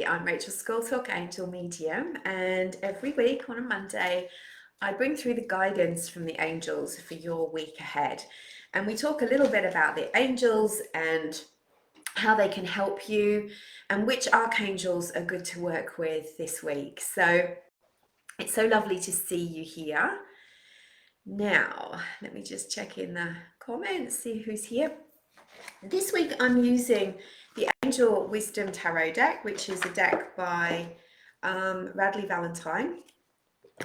I'm Rachel Skulltalk, Angel Medium, and every week on a Monday, I bring through the guidance from the angels for your week ahead. And we talk a little bit about the angels and how they can help you and which archangels are good to work with this week. So it's so lovely to see you here. Now, let me just check in the comments, see who's here. This week I'm using the Angel Wisdom Tarot deck, which is a deck by Radley Valentine,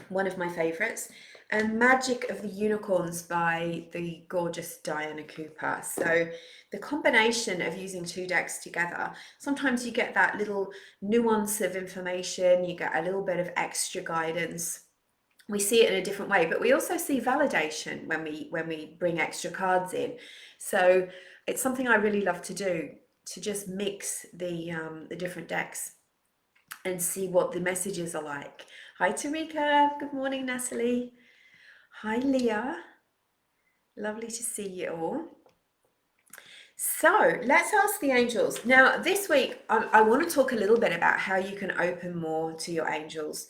one of my favorites, and Magic of the Unicorns by the gorgeous Diana Cooper. So the combination of using two decks together, sometimes you get that little nuance of information, you get a little bit of extra guidance. We see it in a different way, but we also see validation when we bring extra cards in. So it's something I really love to do, to just mix the different decks and see what the messages are like. Hi Tarika, good morning Natalie. Hi Leah, lovely to see you all. So let's ask the angels. Now this week I want to talk a little bit about how you can open more to your angels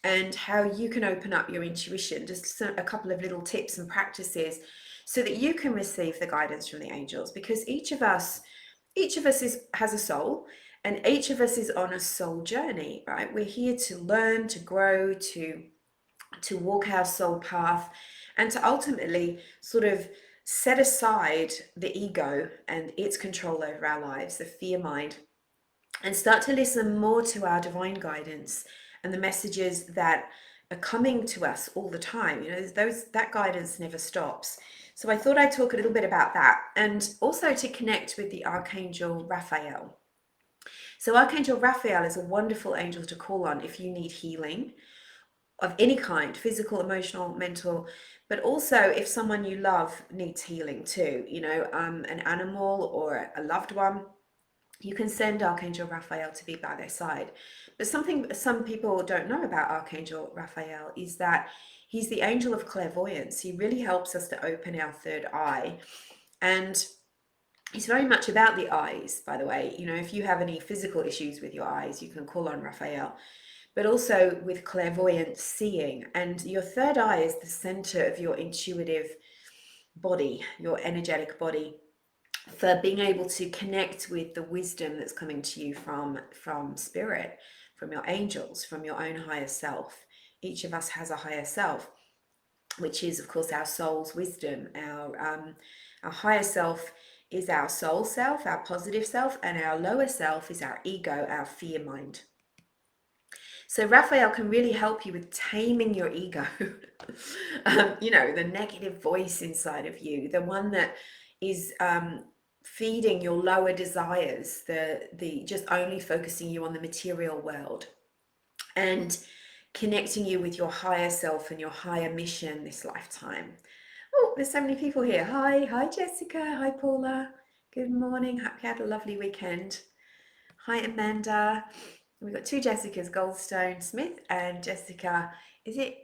and how you can open up your intuition, just a couple of little tips and practices so that you can receive the guidance from the angels, because each of us has a soul, and each of us is on a soul journey, right? We're here to learn, to grow, to walk our soul path, and to ultimately sort of set aside the ego and its control over our lives, the fear mind, and start to listen more to our divine guidance and the messages that are coming to us all the time. You know, that guidance never stops. So I thought I'd talk a little bit about that, and also to connect with the Archangel Raphael. So Archangel Raphael is a wonderful angel to call on if you need healing of any kind, physical, emotional, mental, but also if someone you love needs healing too, you know, an animal or a loved one. You can send Archangel Raphael to be by their side. But something some people don't know about Archangel Raphael is that he's the angel of clairvoyance. He really helps us to open our third eye. And he's very much about the eyes, by the way. You know, if you have any physical issues with your eyes, you can call on Raphael. But also with clairvoyance, seeing. And your third eye is the center of your intuitive body, your energetic body, for being able to connect with the wisdom that's coming to you from spirit, from your angels, from your own higher self. Each of us has a higher self, which is of course our soul's wisdom. Our higher self is our soul self, our positive self, and our lower self is our ego, our fear mind. So Raphael can really help you with taming your ego. You know, the negative voice inside of you, the one that is feeding your lower desires, the just only focusing you on the material world, and connecting you with your higher self and your higher mission this lifetime. Oh, there's so many people here. Hi Jessica, hi Paula, good morning, hope you had a lovely weekend. Hi Amanda. We've got two Jessicas, Goldstone Smith and Jessica, is it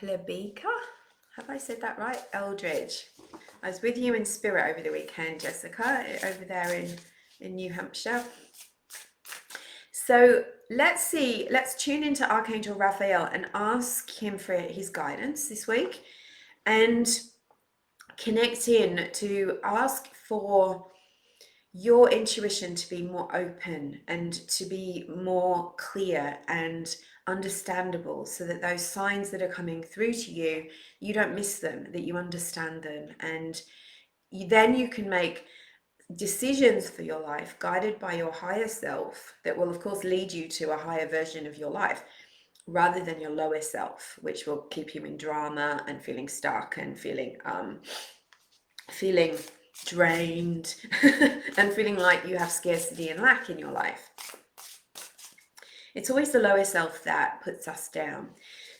Hlebika? Have I said that right? Eldridge. I was with you in spirit over the weekend, Jessica, over there in New Hampshire. So let's tune into Archangel Raphael and ask him for his guidance this week, and connect in to ask for your intuition to be more open and to be more clear and understandable, so that those signs that are coming through to you, you don't miss them, that you understand them, and then you can make decisions for your life guided by your higher self that will of course lead you to a higher version of your life, rather than your lower self, which will keep you in drama and feeling stuck and feeling drained and feeling like you have scarcity and lack in your life. It's always the lower self that puts us down.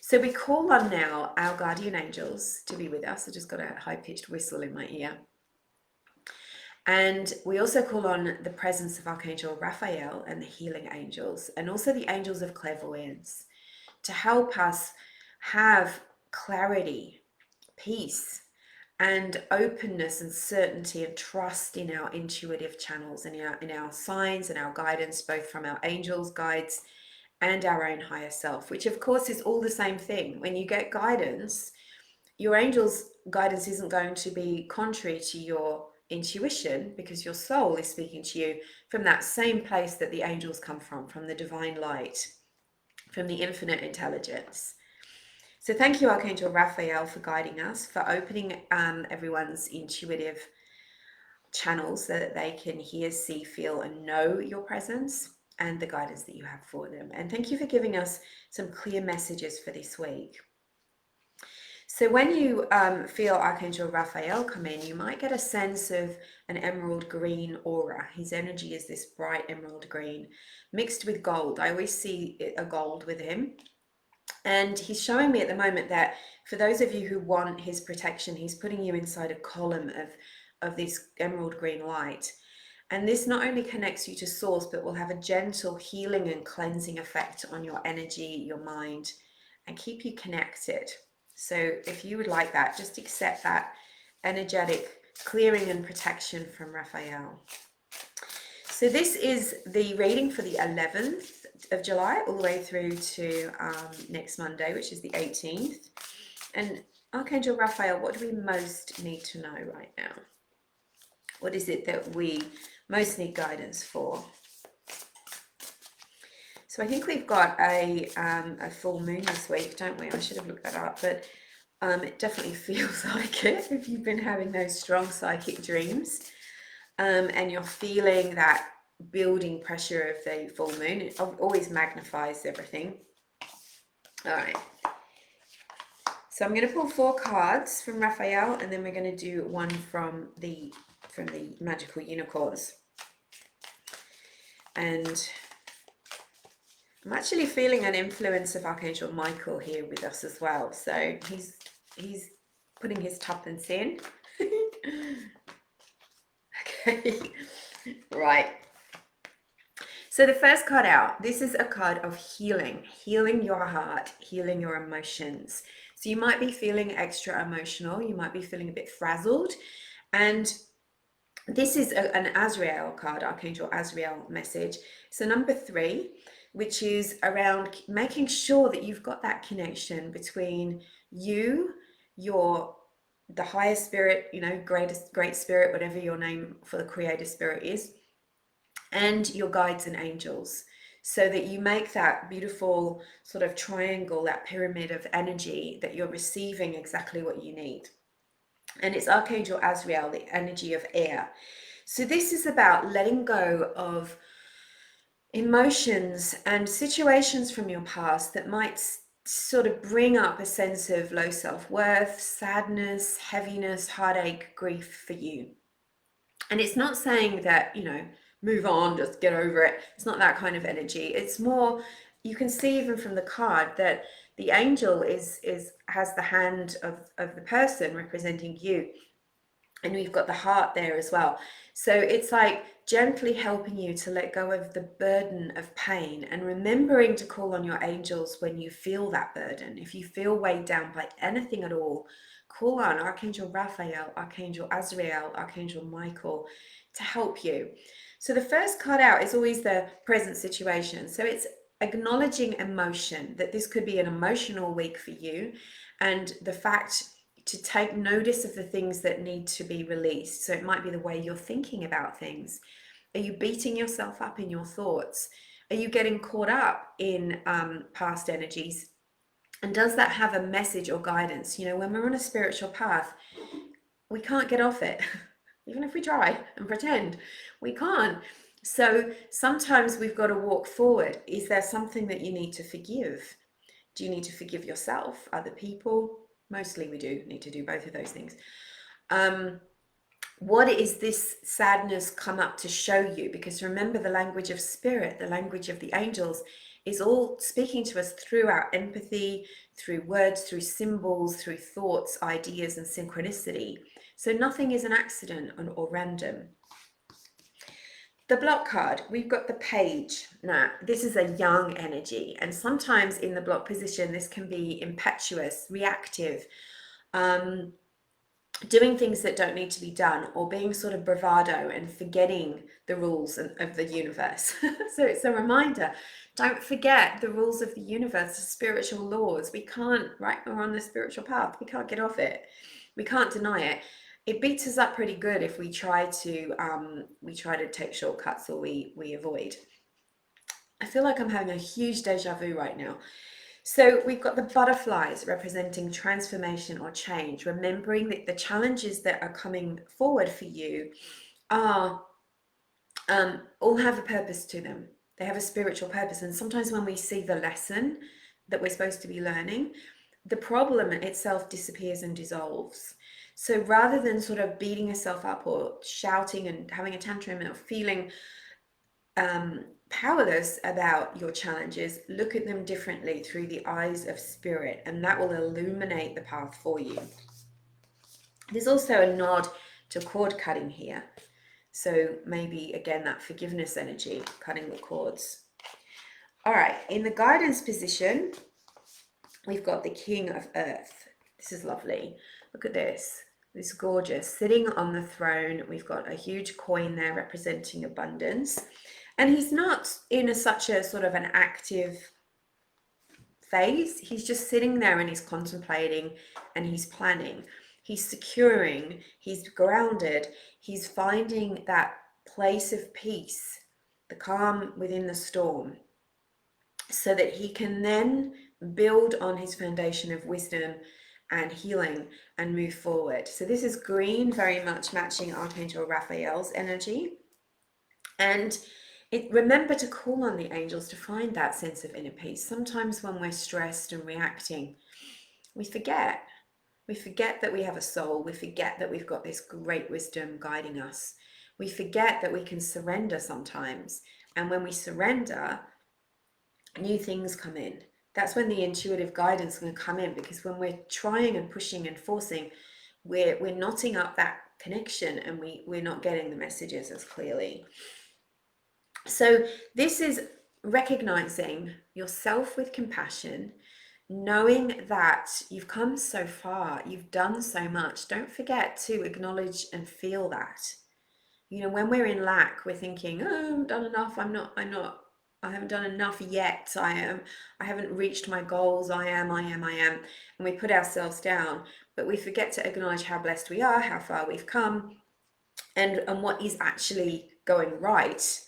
So we call on now our guardian angels to be with us. I just got a high-pitched whistle in my ear. And we also call on the presence of Archangel Raphael and the healing angels, and also the angels of clairvoyance, to help us have clarity, peace, and openness and certainty and trust in our intuitive channels and in our signs and our guidance, both from our angels, guides, and our own higher self, which of course is all the same thing. When you get guidance, your angel's guidance isn't going to be contrary to your intuition, because your soul is speaking to you from that same place that the angels come from the divine light, from the infinite intelligence. So thank you, Archangel Raphael, for guiding us, for opening everyone's intuitive channels so that they can hear, see, feel, and know your presence and the guidance that you have for them. And thank you for giving us some clear messages for this week. So when you feel Archangel Raphael come in, you might get a sense of an emerald green aura. His energy is this bright emerald green mixed with gold. I always see a gold with him. And he's showing me at the moment that for those of you who want his protection, he's putting you inside a column of this emerald green light. And this not only connects you to source, but will have a gentle healing and cleansing effect on your energy, your mind, and keep you connected. So if you would like that, just accept that energetic clearing and protection from Raphael. So this is the reading for the 11th of July all the way through to next Monday, which is the 18th. And Archangel Raphael, what do we most need to know right now? What is it that we most need guidance for? So I think we've got a full moon this week, don't we? I should have looked that up, but it definitely feels like it if you've been having those strong psychic dreams and you're feeling that building pressure of the full moon. It always magnifies everything. All right. So I'm going to pull 4 cards from Raphael, and then we're going to do one from the magical unicorns. And I'm actually feeling an influence of Archangel Michael here with us as well. So he's putting his tuppence in. Okay, right. So the first card out, this is a card of healing your heart, healing your emotions. So you might be feeling extra emotional. You might be feeling a bit frazzled. And this is an Azrael card, Archangel Azrael message. So number 3, which is around making sure that you've got that connection between you, the higher spirit, great spirit, whatever your name for the creator spirit is, and your guides and angels, so that you make that beautiful sort of triangle, that pyramid of energy, that you're receiving exactly what you need. And it's Archangel Azrael, the energy of air. So this is about letting go of emotions and situations from your past that might sort of bring up a sense of low self-worth, sadness, heaviness, heartache, grief for you. And it's not saying that, move on, just get over it. It's not that kind of energy. It's more, you can see even from the card that the angel has the hand of the person representing you. And we've got the heart there as well. So it's like gently helping you to let go of the burden of pain, and remembering to call on your angels when you feel that burden. If you feel weighed down by anything at all, call on Archangel Raphael, Archangel Azrael, Archangel Michael to help you. So the first card out is always the present situation. So it's acknowledging emotion, that this could be an emotional week for you, and the fact to take notice of the things that need to be released. So it might be the way you're thinking about things. Are you beating yourself up in your thoughts? Are you getting caught up in past energies? And does that have a message or guidance? When we're on a spiritual path, we can't get off it. Even if we try and pretend, we can't. So sometimes we've got to walk forward. Is there something that you need to forgive? Do you need to forgive yourself, other people? Mostly we do need to do both of those things. What is this sadness come up to show you? Because remember, the language of spirit, the language of the angels, is all speaking to us through our empathy, through words, through symbols, through thoughts, ideas, and synchronicity. So nothing is an accident or random. The block card, we've got the page. Now, this is a young energy, and sometimes in the block position, this can be impetuous, reactive, doing things that don't need to be done, or being sort of bravado and forgetting the rules of the universe. So it's a reminder, don't forget the rules of the universe, the spiritual laws. We can't, right? We're on the spiritual path. We can't get off it. We can't deny it. It beats us up pretty good if we try to take shortcuts, or we avoid. I feel like I'm having a huge deja vu right now. So we've got the butterflies representing transformation or change, remembering that the challenges that are coming forward for you are all have a purpose to them. They have a spiritual purpose. And sometimes when we see the lesson that we're supposed to be learning, the problem itself disappears and dissolves. So rather than sort of beating yourself up or shouting and having a tantrum or feeling powerless about your challenges, look at them differently through the eyes of spirit, and that will illuminate the path for you. There's also a nod to cord cutting here. So maybe again, that forgiveness energy, cutting the cords. All right, in the guidance position, we've got the King of Earth. This is lovely. Look at this. This is gorgeous. Sitting on the throne, we've got a huge coin there representing abundance. And he's not in such a sort of an active phase. He's just sitting there and he's contemplating and he's planning. He's securing, he's grounded, he's finding that place of peace, the calm within the storm, so that he can then build on his foundation of wisdom and healing and move forward. So this is green, very much matching Archangel Raphael's energy. And remember to call on the angels to find that sense of inner peace. Sometimes when we're stressed and reacting, we forget. We forget that we have a soul. We forget that we've got this great wisdom guiding us. We forget that we can surrender sometimes. And when we surrender, new things come in. That's when the intuitive guidance is going to come in, because when we're trying and pushing and forcing, we're knotting up that connection, and we're not getting the messages as clearly. So this is recognizing yourself with compassion, knowing that you've come so far, you've done so much. Don't forget to acknowledge and feel that. You know, when we're in lack, we're thinking, oh, I've done enough. I haven't done enough yet. I haven't reached my goals. I am. And we put ourselves down, but we forget to acknowledge how blessed we are, how far we've come, and what is actually going right.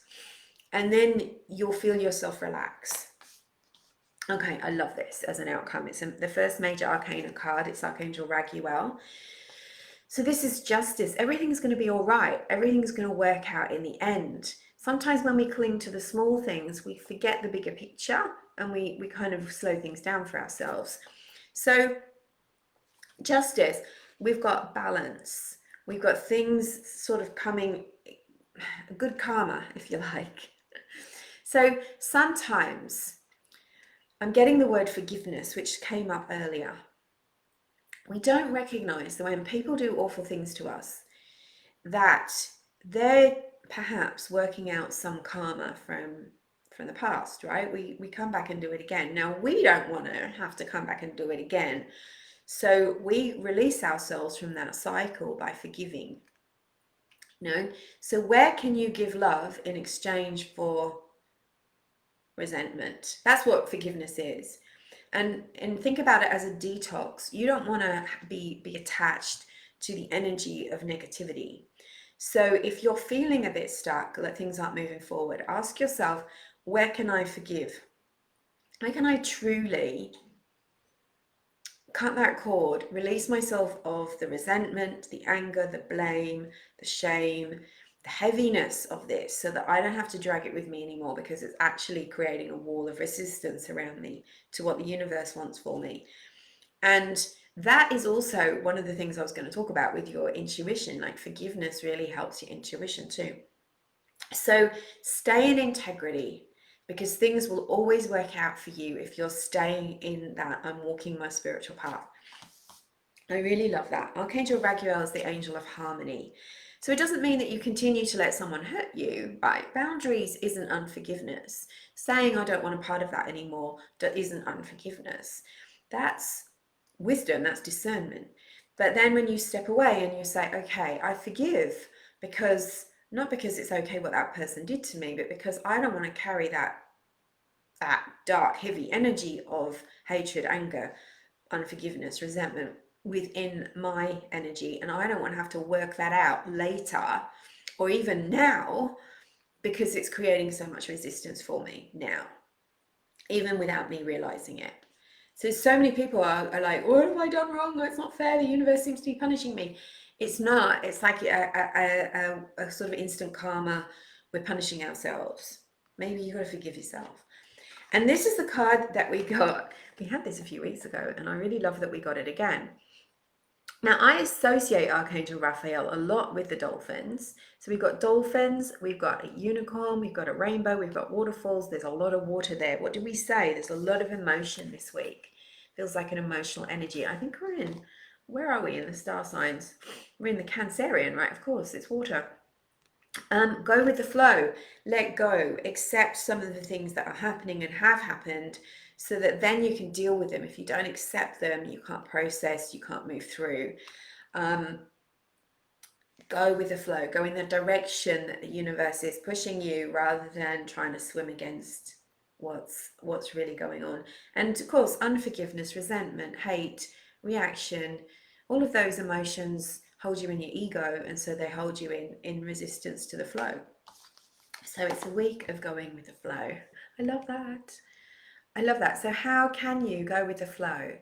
And then you'll feel yourself relax. Okay, I love this as an outcome. It's the first major arcana card. It's Archangel Raphael. So this is justice. Everything's going to be all right. Everything's going to work out in the end. Sometimes when we cling to the small things, we forget the bigger picture, and we kind of slow things down for ourselves. So justice, we've got balance. We've got things sort of coming, good karma, if you like. So sometimes I'm getting the word forgiveness, which came up earlier. We don't recognize that when people do awful things to us, that they're perhaps working out some karma from the past, right? We come back and do it again. Now, we don't want to have to come back and do it again. So we release ourselves from that cycle by forgiving. No? So where can you give love in exchange for resentment? That's what forgiveness is. And think about it as a detox. You don't want to be attached to the energy of negativity. So if you're feeling a bit stuck, that things aren't moving forward, ask yourself, where can I forgive? Where can I truly cut that cord, release myself of the resentment, the anger, the blame, the shame, the heaviness of this, so that I don't have to drag it with me anymore, because it's actually creating a wall of resistance around me to what the universe wants for me. And that is also one of the things I was going to talk about with your intuition. Like, forgiveness really helps your intuition too. So stay in integrity, because things will always work out for you if you're staying in that I'm walking my spiritual path. I really love that. Archangel Raphael is the angel of harmony. So it doesn't mean that you continue to let someone hurt you, right? Boundaries isn't unforgiveness. Saying I don't want a part of that anymore isn't unforgiveness. That's wisdom, that's discernment. But then when you step away and you say, okay, I forgive, because not because it's okay what that person did to me, but because I don't want to carry that dark, heavy energy of hatred, anger, unforgiveness, resentment within my energy, and I don't want to have to work that out later or even now, because it's creating so much resistance for me now, even without me realizing it. So many people are like, what have I done wrong? It's not fair. The universe seems to be punishing me. It's not. It's like a sort of instant karma. We're punishing ourselves. Maybe you got to forgive yourself. And this is the card that we got. We had this a few weeks ago, and I really love that we got it again. Now, I associate Archangel Raphael a lot with the dolphins. So we've got dolphins, we've got a unicorn, we've got a rainbow, we've got waterfalls. There's a lot of water there. What did we say? There's a lot of emotion this week. Feels like an emotional energy. I think we're in, where are we in the star signs? We're in the Cancerian, right? Of course, it's water. Go with the flow, let go, accept some of the things that are happening and have happened, so that then you can deal with them. If you don't accept them, you can't process, you can't move through. Go with the flow, go in the direction that the universe is pushing you, rather than trying to swim against what's really going on. And of course, unforgiveness, resentment, hate, reaction, all of those emotions hold you in your ego, and so they hold you in resistance to the flow. So it's a week of going with the flow. I love that. I love that. So how can you go with the flow?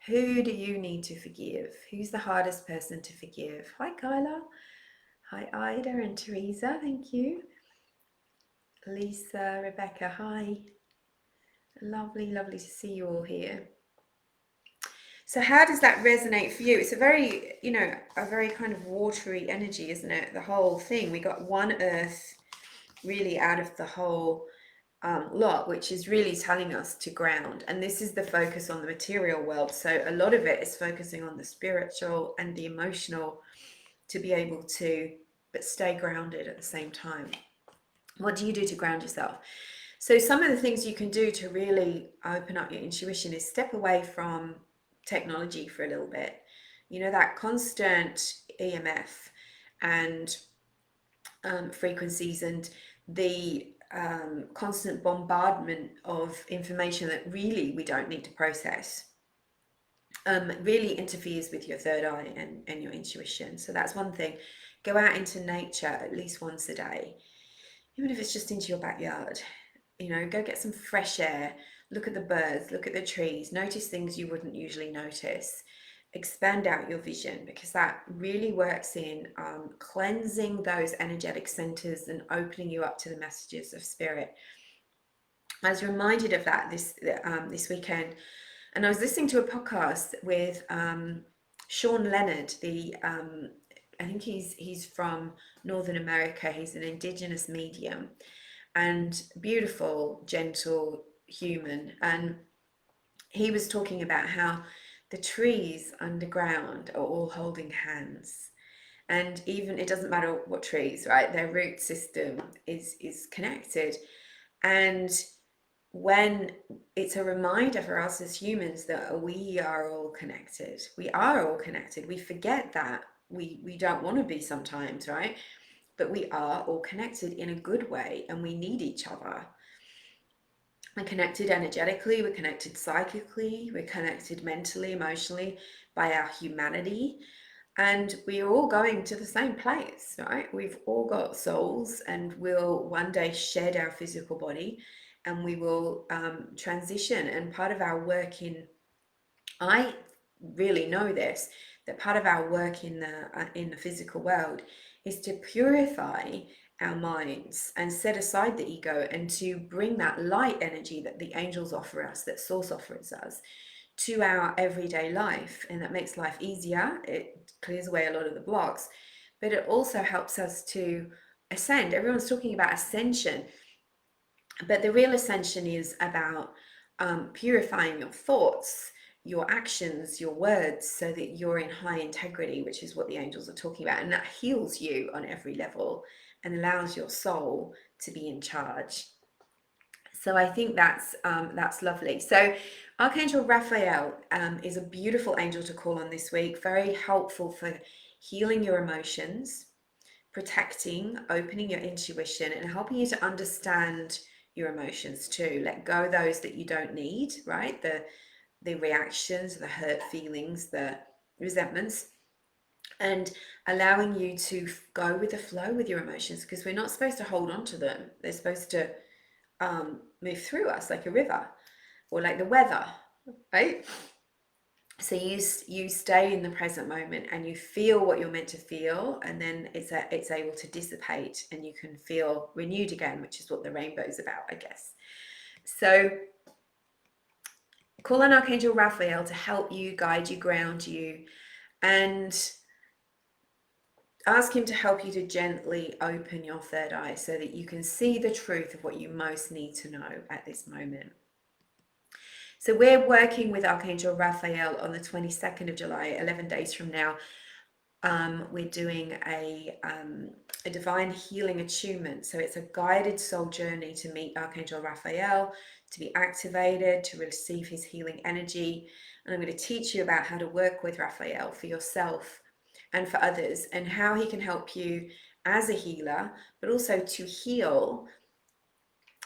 Who do you need to forgive? Who's the hardest person to forgive? Hi, Kyla. Hi, Ida and Teresa. Thank you. Lisa, Rebecca, hi. Lovely, lovely to see you all here. So how does that resonate for you? It's a very, a very kind of watery energy, isn't it? The whole thing. We got one earth really out of the whole lot, which is really telling us to ground. And this is the focus on the material world. So a lot of it is focusing on the spiritual and the emotional, to be able to, but stay grounded at the same time. What do you do to ground yourself? So some of the things you can do to really open up your intuition is step away from technology for a little bit. That constant EMF and frequencies, and the constant bombardment of information that really we don't need to process, really interferes with your third eye and your intuition. So that's one thing. Go out into nature at least once a day, even if it's just into your backyard. Go get some fresh air, look at the birds, look at the trees, notice things you wouldn't usually notice. Expand out your vision, because that really works in cleansing those energetic centers and opening you up to the messages of spirit. I was reminded of that this weekend, and I was listening to a podcast with Sean Leonard. I think he's from Northern America. He's an indigenous medium, and beautiful, gentle human. And he was talking about how the trees underground are all holding hands. And even, it doesn't matter what trees, right? Their root system is connected. And when it's a reminder for us as humans that we are all connected, we forget that. We don't want to be sometimes, right? But we are all connected in a good way, and we need each other. We're connected energetically, we're connected psychically, we're connected mentally, emotionally, by our humanity. And we are all going to the same place, right? We've all got souls, and we'll one day shed our physical body, and we will transition. And part of our work I really know this, that part of our work in the physical world is to purify our minds and set aside the ego, and to bring that light energy that the angels offer us, that source offers us, to our everyday life. And that makes life easier. It clears away a lot of the blocks, but it also helps us to ascend. Everyone's talking about ascension, but the real ascension is about purifying your thoughts, your actions, your words, so that you're in high integrity, which is what the angels are talking about. And that heals you on every level and allows your soul to be in charge. So I think that's lovely. So Archangel Raphael is a beautiful angel to call on this week, very helpful for healing your emotions, protecting, opening your intuition, and helping you to understand your emotions too. Let go those that you don't need, right? The reactions, the hurt feelings, the resentments, and allowing you to go with the flow with your emotions, because we're not supposed to hold on to them. They're supposed to move through us like a river or like the weather, right? So you stay in the present moment and you feel what you're meant to feel, and then it's able to dissipate and you can feel renewed again, which is what the rainbow is about, I guess. So call on Archangel Raphael to help you, guide you, ground you, and ask him to help you to gently open your third eye so that you can see the truth of what you most need to know at this moment. So we're working with Archangel Raphael on the 22nd of July, 11 days from now. We're doing a divine healing attunement. So it's a guided soul journey to meet Archangel Raphael, to be activated, to receive his healing energy. And I'm going to teach you about how to work with Raphael for yourself and for others, and how he can help you as a healer, but also to heal,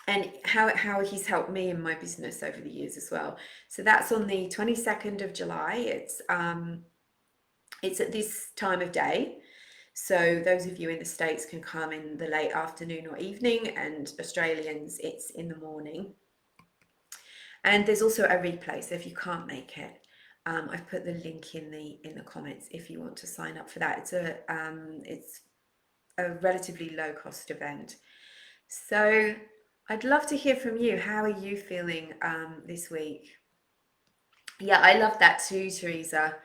and how he's helped me in my business over the years as well. So that's on the 22nd of July. It's at this time of day. So those of you in the States can come in the late afternoon or evening, and Australians, it's in the morning. And there's also a replay, so if you can't make it, I've put the link in the comments if you want to sign up for that. It's a relatively low cost event. So I'd love to hear from you. How are you feeling this week? Yeah, I love that too, Teresa.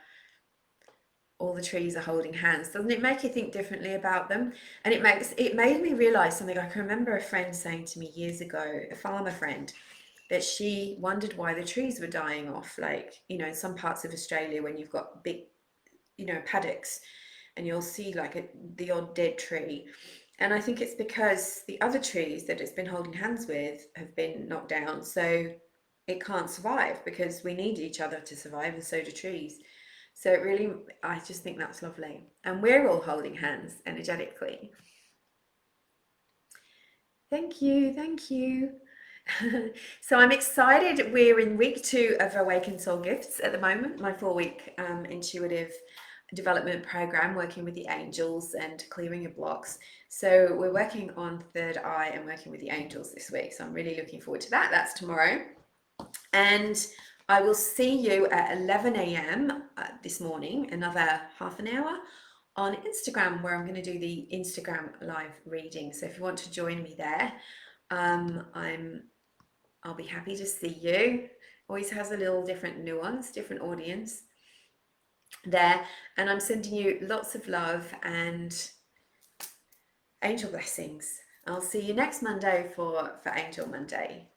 All the trees are holding hands. Doesn't it make you think differently about them? And it made me realize something. I can remember a friend saying to me years ago, a farmer friend, that she wondered why the trees were dying off. Like, in some parts of Australia, when you've got big, paddocks, and you'll see like the odd dead tree. And I think it's because the other trees that it's been holding hands with have been knocked down. So it can't survive, because we need each other to survive, and so do trees. So I just think that's lovely. And we're all holding hands energetically. Thank you. Thank you. So I'm excited. We're in week 2 of Awakened Soul Gifts at the moment, my 4-week intuitive development program, working with the angels and clearing your blocks. So we're working on third eye and working with the angels this week. So I'm really looking forward to that. That's tomorrow. And I will see you at 11 a.m. This morning, another half an hour on Instagram, where I'm going to do the Instagram live reading. So if you want to join me there, I'll be happy to see you. Always has a little different nuance, different audience there. And I'm sending you lots of love and angel blessings. I'll see you next Monday for Angel Monday.